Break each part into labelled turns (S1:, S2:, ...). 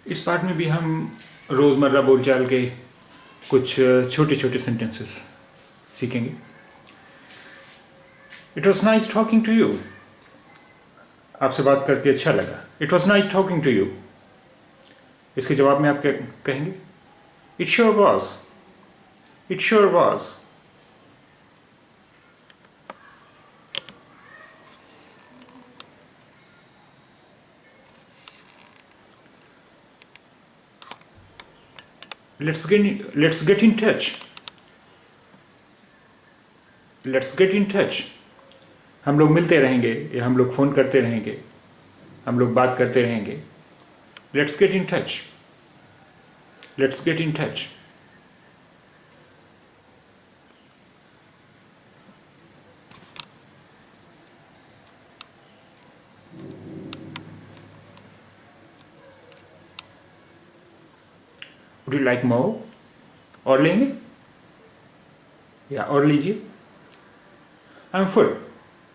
S1: इस पार्ट में भी हम रोज़मर्रा बोलचाल के कुछ छोटे छोटे सेंटेंसेस सीखेंगे। It was nice talking to you. आपसे बात करके अच्छा लगा। It was nice talking to you. इसके जवाब में आप क्या कहेंगे? It sure was. It sure was. Let's get in touch. Let's get in touch. हम लोग मिलते रहेंगे या हम लोग फ़ोन करते रहेंगे, हम लोग बात करते रहेंगे। Let's get in touch. Let's get in touch. Would you like more? और लेंगे या और लीजिए। I am full,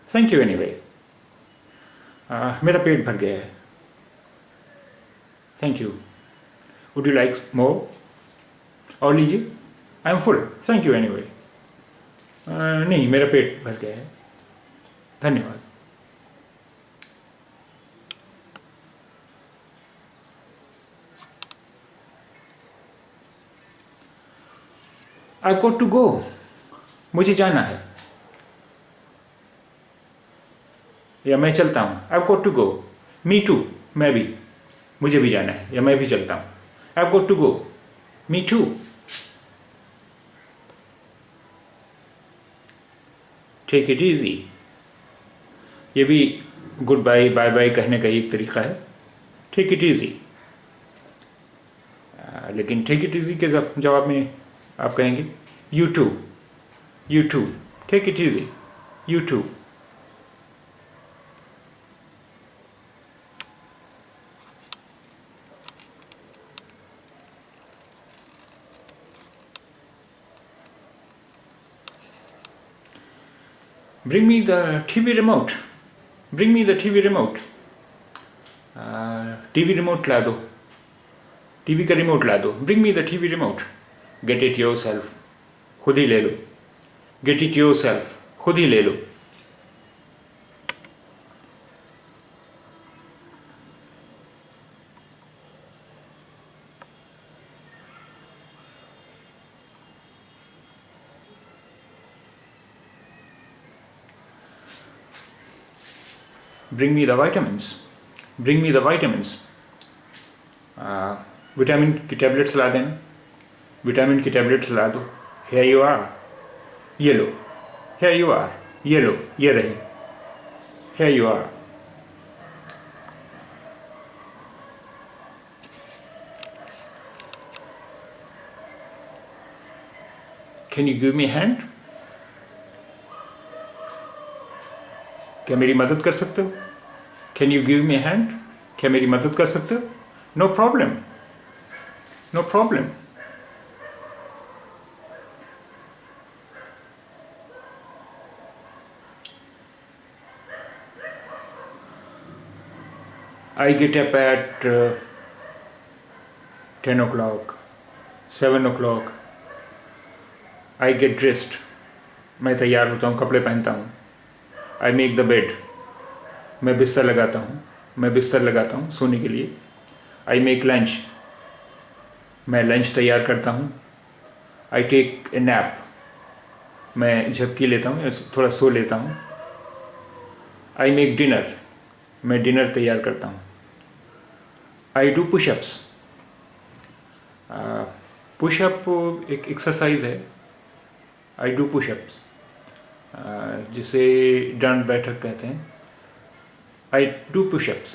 S1: thank you anyway. मेरा पेट भर गया है, thank you. Would you like more? और लीजिए। I am full, thank you anyway. नहीं, मेरा पेट भर गया है, धन्यवाद। I got to go. मुझे जाना है या मैं चलता हूँ। I got to go. Me to, मैं भी, मुझे भी जाना है या मैं भी चलता हूँ। I got to go. Me too. Take it easy. ये भी गुड बाय बाय बाय कहने का एक तरीका है। Take it easy. लेकिन टेक इट इजी के जवाब में आप कहेंगे you too. You too. Take it easy. You too. Bring me the TV remote. Bring me the TV remote. TV remote ला दो। टीवी का रिमोट ला दो। Bring me the TV remote. Get it yourself. खुद ही ले लो। Get it yourself. खुद ही ले लो। Bring me the vitamins. Bring me the vitamins. Vitamin की टैबलेट्स ला देना। विटामिन की टैबलेट्स ला दो। Here you are. ये लो। Here you are. ये लो, ये रही। Here you are. Can you give me a hand? क्या मेरी मदद कर सकते हो? Can you give me a hand? क्या मेरी मदद कर सकते हो? No problem. No problem. I get up at 10 o'clock, 7 o'clock. I get dressed. मैं तैयार होता हूँ, कपड़े पहनता हूँ। I make the bed. मैं बिस्तर लगाता हूँ। मैं बिस्तर लगाता हूँ सोने के लिए। I make lunch. मैं लंच तैयार करता हूँ। I take a nap. मैं झपकी लेता हूँ या थोड़ा सो लेता हूँ। I make dinner. मैं डिनर तैयार करता हूँ। I do push-ups. पुशअप एक एक्सरसाइज है। I do push-ups. जिसे दंड बैठक कहते हैं। I do push-ups.